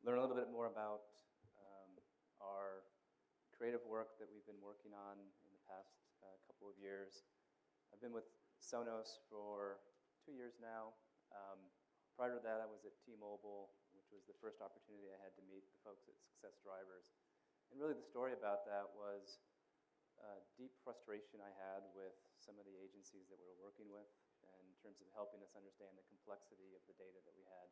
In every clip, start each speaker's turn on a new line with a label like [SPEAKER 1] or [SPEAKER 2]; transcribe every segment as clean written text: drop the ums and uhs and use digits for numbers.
[SPEAKER 1] learn a little bit more about our creative work that we've been working on in the past couple of years. I've been with Sonos for 2 years now. Prior to that, I was at T-Mobile, which was the first opportunity I had to meet the folks at Success Drivers. And really the story about that was deep frustration I had with some of the agencies that we were working with in terms of helping us understand the complexity of the data that we had.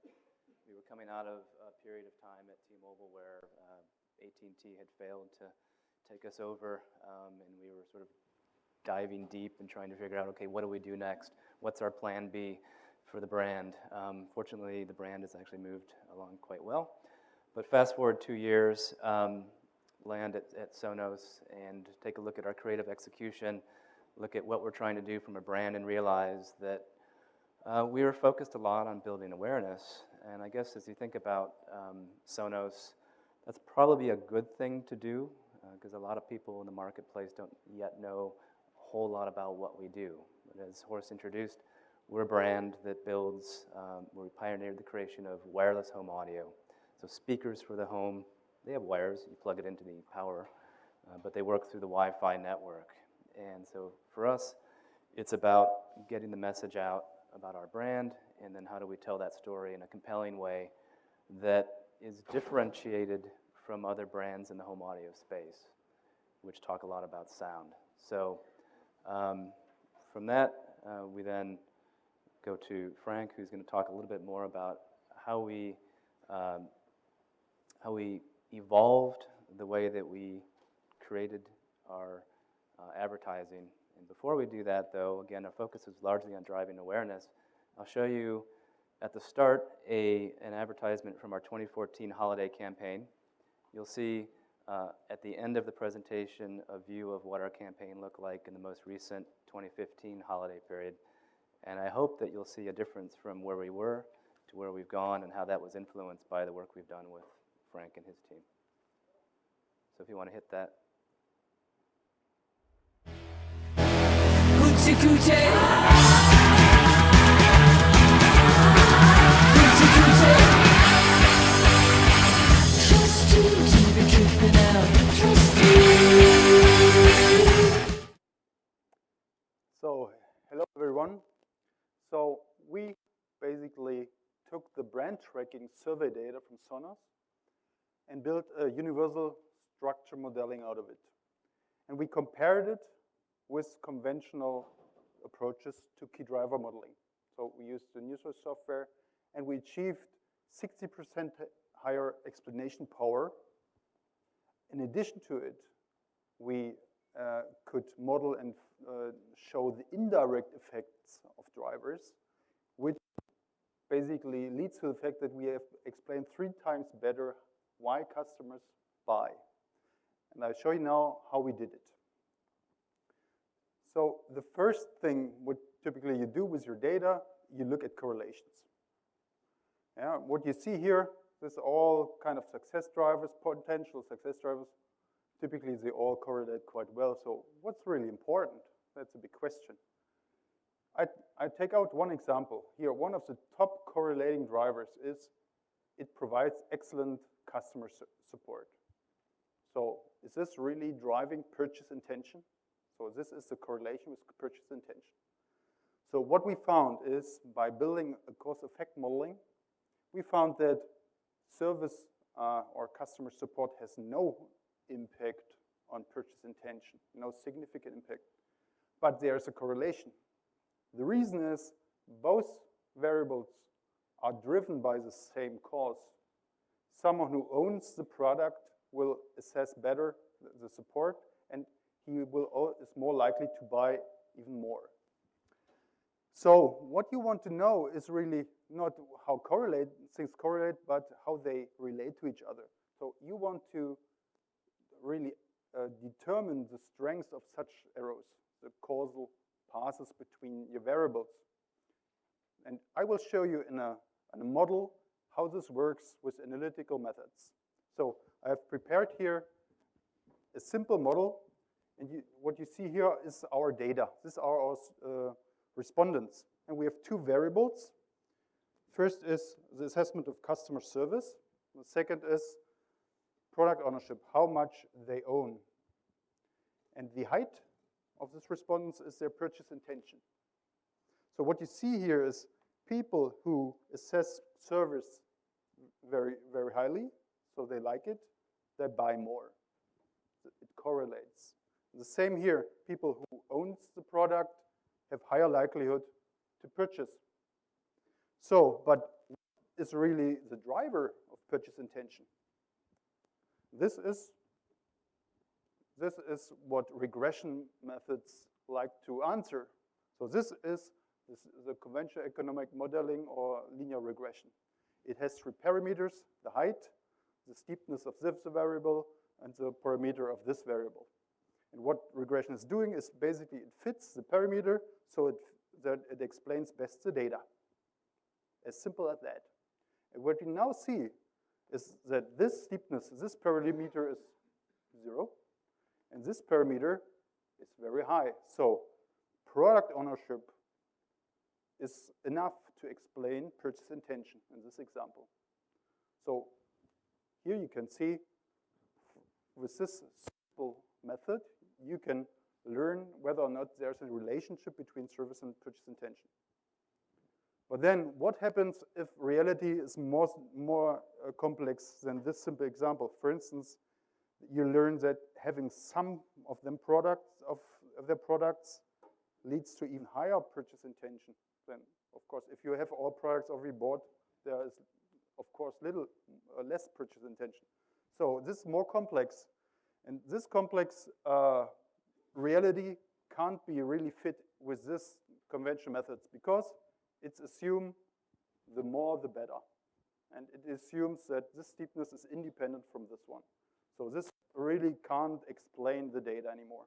[SPEAKER 1] We were coming out of a period of time at T-Mobile where AT&T had failed to take us over, and we were sort of diving deep and trying to figure out, okay, what do we do next? What's our plan B for the brand? Fortunately, the brand has actually moved along quite well. But fast forward 2 years, land at Sonos and take a look at our creative execution, look at what we're trying to do from a brand, and realize that we were focused a lot on building awareness. And I guess as you think about Sonos, that's probably a good thing to do because a lot of people in the marketplace don't yet know a whole lot about what we do. But as Horst introduced, we're a brand that builds, where we pioneered the creation of wireless home audio. So speakers for the home, they have wires, you plug it into the power, but they work through the Wi-Fi network. And so for us, it's about getting the message out about our brand, and then how do we tell that story in a compelling way that is differentiated from other brands in the home audio space, which talk a lot about sound. So from that, we then go to Frank, who's going to talk a little bit more about how we evolved the way that we created our advertising. And before we do that, though, again, our focus is largely on driving awareness. I'll show you at the start an advertisement from our 2014 holiday campaign. You'll see at the end of the presentation a view of what our campaign looked like in the most recent 2015 holiday period. And I hope that you'll see a difference from where we were to where we've gone and how that was influenced by the work we've done with Frank and his team. So if you want to hit that.
[SPEAKER 2] So, hello everyone. So, we basically took the brand tracking survey data from Sonos and built a universal structure modeling out of it. And we compared it with conventional approaches to key driver modeling. So we used the Newswire software, and we achieved 60% higher explanation power. In addition to it, we could model and show the indirect effects of drivers, which basically leads to the fact that we have explained 3 times better why customers buy. And I'll show you now how we did it. So the first thing, what typically you do with your data, you look at correlations. Yeah, what you see here, this is all kind of success drivers, potential success drivers. Typically, they all correlate quite well. So what's really important? That's a big question. I take out one example here. One of the top correlating drivers is it provides excellent customer support. So is this really driving purchase intention? So this is the correlation with purchase intention. So what we found is by building a cause effect modeling, we found that service or customer support has no impact on purchase intention, no significant impact. But there's a correlation. The reason is both variables are driven by the same cause. Someone who owns the product will assess better the support, and he is more likely to buy even more. So what you want to know is really not how things correlate, but how they relate to each other. So you want to really determine the strength of such arrows, the causal passes between your variables. And I will show you in a model how this works with analytical methods. So I have prepared here a simple model, and what you see here is our data. These are our respondents, and we have 2 variables. First is the assessment of customer service, The second is product ownership, how much they own. And the height of this respondents is their purchase intention. So what you see here is people who assess service very, very highly, so they like it, they buy more. It correlates. The same here, people who owns the product have higher likelihood to purchase. So, but what is really the driver of purchase intention? This is what regression methods like to answer. So this is the conventional economic modeling or linear regression. It has three parameters: the height, the steepness of this variable, and the parameter of this variable. And what regression is doing is basically it fits the parameter so that it explains best the data. As simple as that. And what we now see is that this steepness, this parameter is 0, and this parameter is very high. So product ownership is enough to explain purchase intention in this example. So here you can see with this simple method, you can learn whether or not there's a relationship between service and purchase intention. But then what happens if reality is more complex than this simple example? For instance, you learn that having some of their products leads to even higher purchase intention. Then, of course, if you have all products already bought, there is, of course, less purchase intention. So this is more complex. And this complex reality can't be really fit with this conventional methods because it's assumed the more the better. And it assumes that this steepness is independent from this one. So this really can't explain the data anymore.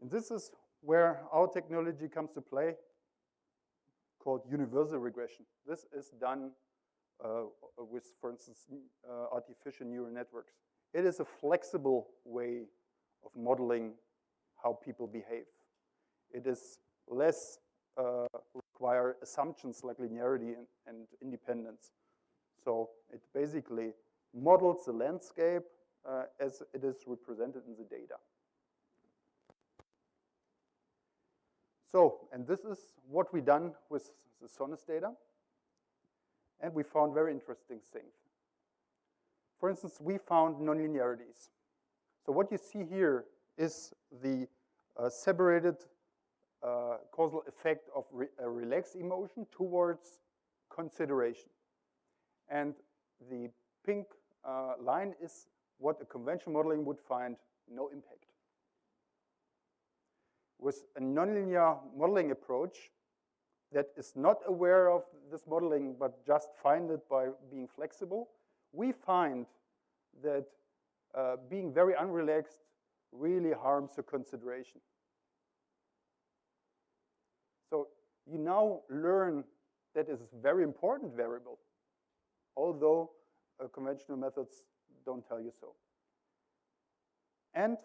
[SPEAKER 2] And this is where our technology comes to play, called universal regression. This is done with, for instance, artificial neural networks. It is a flexible way of modeling how people behave. It is less require assumptions like linearity and independence. So it basically models the landscape as it is represented in the data. So, and this is what we done with the SONNES data. And we found very interesting things. For instance, we found nonlinearities. So what you see here is the separated causal effect of a relaxed emotion towards consideration. And the pink line is what a conventional modeling would find no impact. With a nonlinear modeling approach that is not aware of this modeling but just find it by being flexible, we find that being very unrelaxed really harms the consideration. So you now learn that is a very important variable, although conventional methods don't tell you so. And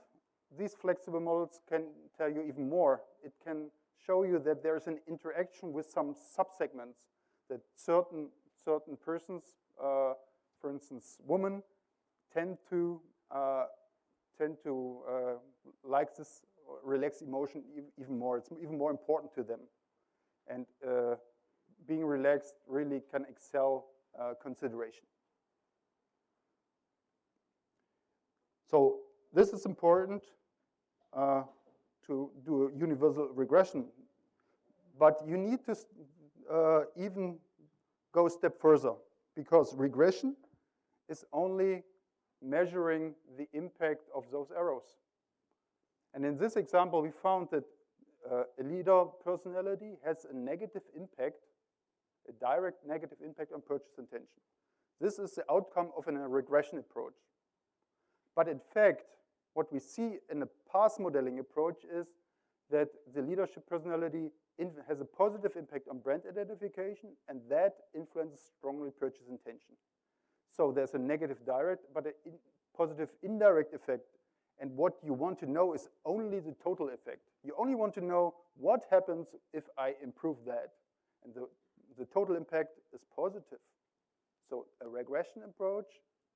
[SPEAKER 2] these flexible models can tell you even more. It can show you that there's an interaction with some subsegments, that certain persons, for instance, women, tend to like this relaxed emotion even more. It's even more important to them. And being relaxed really can excel consideration. So this is important to do a universal regression. But you need to even go a step further, because regression is only measuring the impact of those arrows. And in this example, we found that a leader personality has a negative impact, a direct negative impact on purchase intention. This is the outcome of a regression approach. But in fact, what we see in a path modeling approach is that the leadership personality has a positive impact on brand identification, and that influences strongly purchase intention. So there's a negative direct, but a positive indirect effect. And what you want to know is only the total effect. You only want to know what happens if I improve that. And the total impact is positive. So a regression approach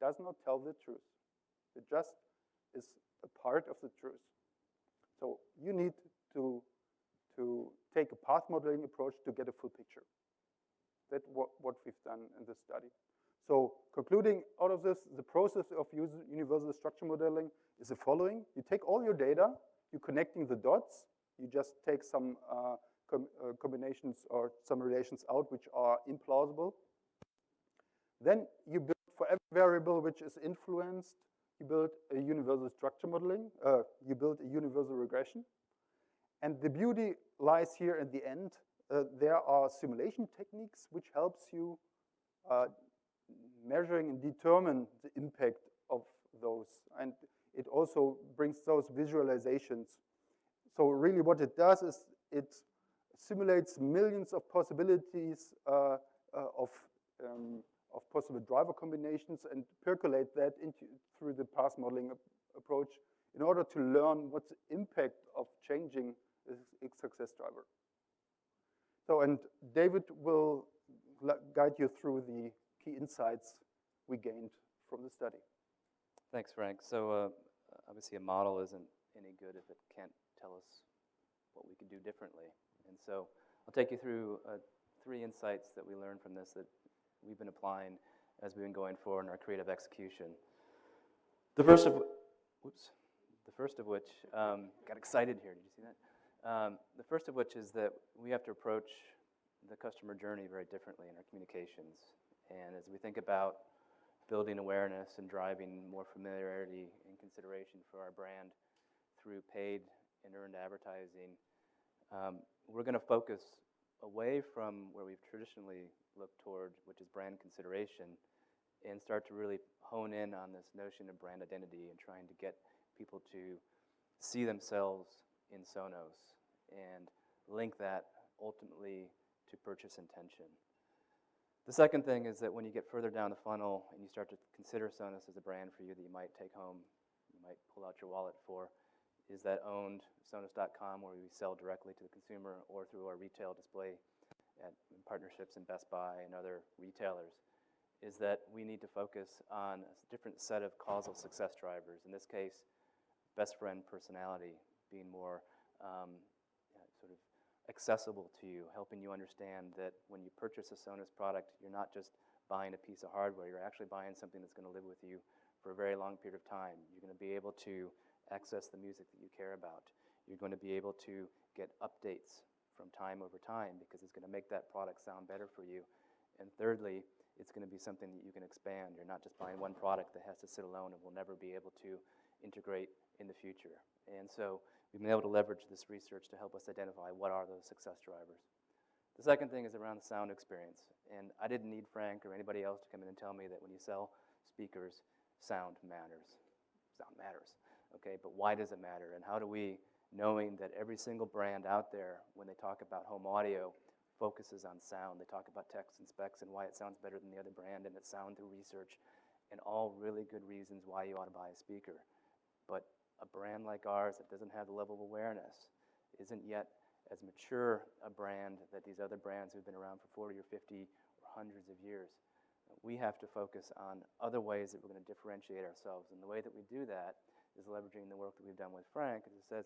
[SPEAKER 2] does not tell the truth. It just is a part of the truth. So you need to take a path modeling approach to get a full picture. That's what we've done in this study. So concluding out of this, the process of universal structure modeling is the following. You take all your data, you're connecting the dots, you just take some combinations or some relations out which are implausible. Then you build for every variable which is influenced, you build a universal structure modeling, you build a universal regression. And the beauty lies here at the end. There are simulation techniques which helps you measuring and determine the impact of those. And it also brings those visualizations. So really what it does is it simulates millions of possibilities of possible driver combinations and percolate that through the path modeling approach in order to learn what's the impact of changing a success driver. So, and David will guide you through the key insights we gained from the study.
[SPEAKER 1] Thanks, Frank. So obviously a model isn't any good if it can't tell us what we can do differently. And so I'll take you through 3 insights that we learned from this that we've been applying as we've been going forward in our creative execution. The first of which, got excited here, did you see that? The first of which is that we have to approach the customer journey very differently in our communications. And as we think about building awareness and driving more familiarity and consideration for our brand through paid and earned advertising, we're going to focus away from where we've traditionally looked toward, which is brand consideration, and start to really hone in on this notion of brand identity and trying to get people to see themselves in Sonos and link that ultimately to purchase intention. The second thing is that when you get further down the funnel and you start to consider Sonos as a brand for you that you might take home, you might pull out your wallet for, is that owned Sonos.com where we sell directly to the consumer or through our retail display at partnerships in Best Buy and other retailers, is that we need to focus on a different set of causal success drivers. In this case, best friend personality being more sort of accessible to you, helping you understand that when you purchase a Sonos product, you're not just buying a piece of hardware, you're actually buying something that's going to live with you for a very long period of time. You're going to be able to access the music that you care about. You're going to be able to get updates from time over time because it's going to make that product sound better for you. And thirdly, it's going to be something that you can expand. You're not just buying one product that has to sit alone and will never be able to integrate in the future. And so we've been able to leverage this research to help us identify what are those success drivers. The second thing is around the sound experience. And I didn't need Frank or anybody else to come in and tell me that when you sell speakers, sound matters. Sound matters. Okay, but why does it matter? And how do we, knowing that every single brand out there, when they talk about home audio, focuses on sound. They talk about text and specs and why it sounds better than the other brand, and it's sound through research, and all really good reasons why you ought to buy a speaker. But a brand like ours that doesn't have the level of awareness isn't yet as mature a brand that these other brands who've been around for 40 or 50 or hundreds of years. We have to focus on other ways that we're going to differentiate ourselves. And the way that we do that is leveraging the work that we've done with Frank. As it says,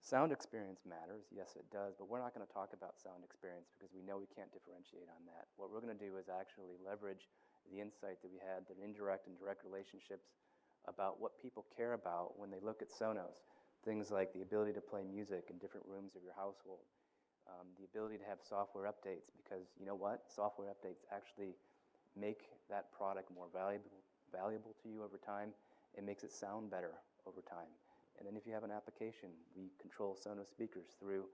[SPEAKER 1] sound experience matters. Yes, it does. But we're not going to talk about sound experience because we know we can't differentiate on that. What we're going to do is actually leverage the insight that we had, the indirect and direct relationships about what people care about when they look at Sonos. Things like the ability to play music in different rooms of your household, the ability to have software updates, because you know what? Software updates actually make that product more valuable to you over time. It makes it sound better over time. And then if you have an application, we control Sonos speakers through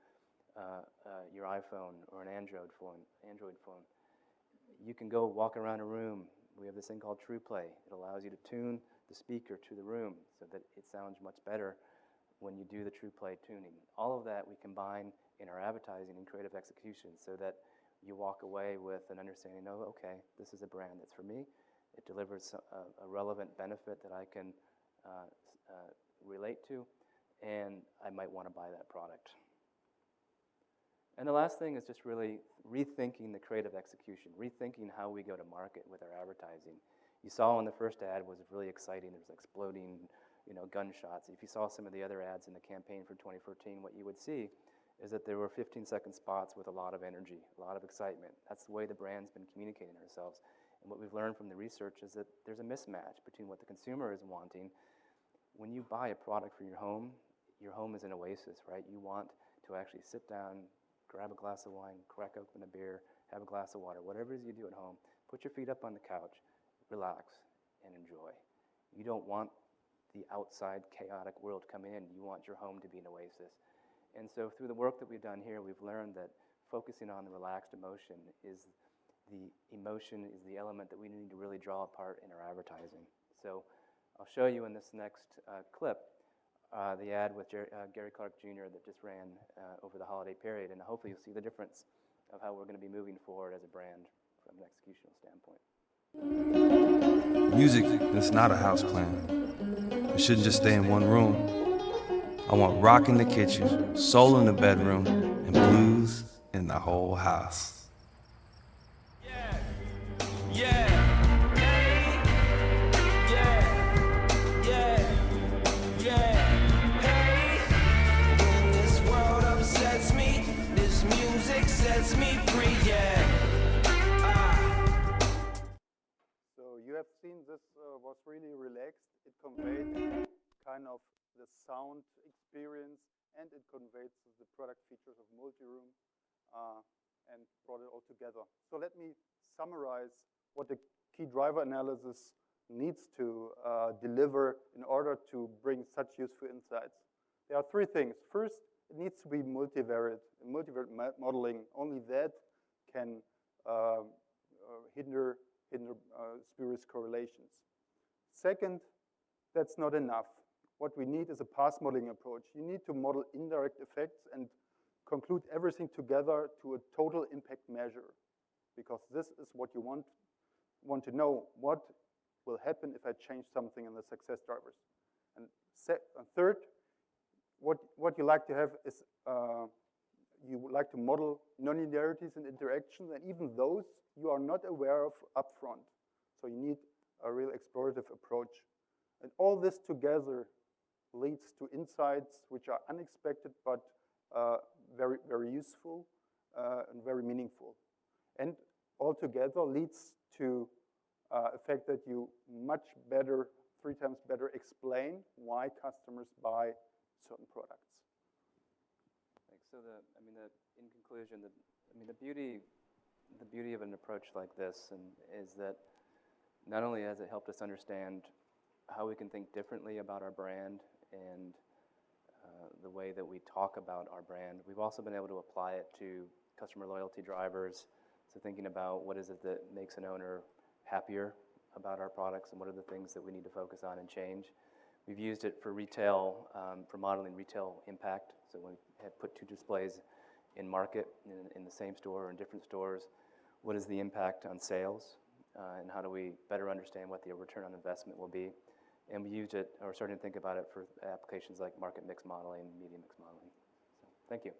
[SPEAKER 1] your iPhone or an Android phone. You can go walk around a room. We have this thing called TruePlay. It allows you to tune the speaker to the room so that it sounds much better when you do the TruePlay tuning. All of that we combine in our advertising and creative execution so that you walk away with an understanding of, okay, this is a brand that's for me. It delivers a relevant benefit that I can relate to, and I might want to buy that product. And the last thing is just really rethinking the creative execution, rethinking how we go to market with our advertising. You saw in the first ad was really exciting. There's exploding, gunshots. If you saw some of the other ads in the campaign for 2014, what you would see is that there were 15-second spots with a lot of energy, a lot of excitement. That's the way the brand's been communicating ourselves. And what we've learned from the research is that there's a mismatch between what the consumer is wanting. When you buy a product for your home is an oasis, right? You want to actually sit down, grab a glass of wine, crack open a beer, have a glass of water, whatever it is you do at home, put your feet up on the couch, relax, and enjoy. You don't want the outside chaotic world to come in. You want your home to be an oasis. And so through the work that we've done here, we've learned that focusing on the relaxed emotion is the element that we need to really draw apart in our advertising. So I'll show you in this next clip the ad with Gary Clark Jr. that just ran over the holiday period, and hopefully you'll see the difference of how we're going to be moving forward as a brand from an executional standpoint.
[SPEAKER 3] Music is not a house plan. It shouldn't just stay in one room. I want rock in the kitchen, soul in the bedroom, and blues in the whole house.
[SPEAKER 4] Yeah, yeah, hey, hey. When this world upsets me, this music sets me free, yeah.
[SPEAKER 2] So you have seen this was really relaxed. It conveyed kind of the sound experience, and it conveys the product features of multi-room and brought it all together. So let me summarize what the key driver analysis needs to deliver in order to bring such useful insights. There are three things. First, it needs to be multivariate. Multivariate modeling, only that can hinder spurious correlations. Second, that's not enough. What we need is a path modeling approach. You need to model indirect effects and conclude everything together to a total impact measure, because this is what you want to know. What will happen if I change something in the success drivers? And third, what you like to have is you would like to model nonlinearities and interactions, and even those you are not aware of upfront. So you need a real explorative approach. And all this together leads to insights which are unexpected but very, very useful and very meaningful. And altogether leads to a fact that you much better, 3 times better explain why customers buy certain products.
[SPEAKER 1] Thanks. So in conclusion, the beauty of an approach like this is that not only has it helped us understand how we can think differently about our brand and the way that we talk about our brand, we've also been able to apply it to customer loyalty drivers. So thinking about what is it that makes an owner happier about our products and what are the things that we need to focus on and change. We've used it for retail, for modeling retail impact. So when we have put 2 displays in market, in the same store or in different stores, what is the impact on sales? And how do we better understand what the return on investment will be? And we used it, or starting to think about it for applications like market mix modeling, media mix modeling. So, thank you.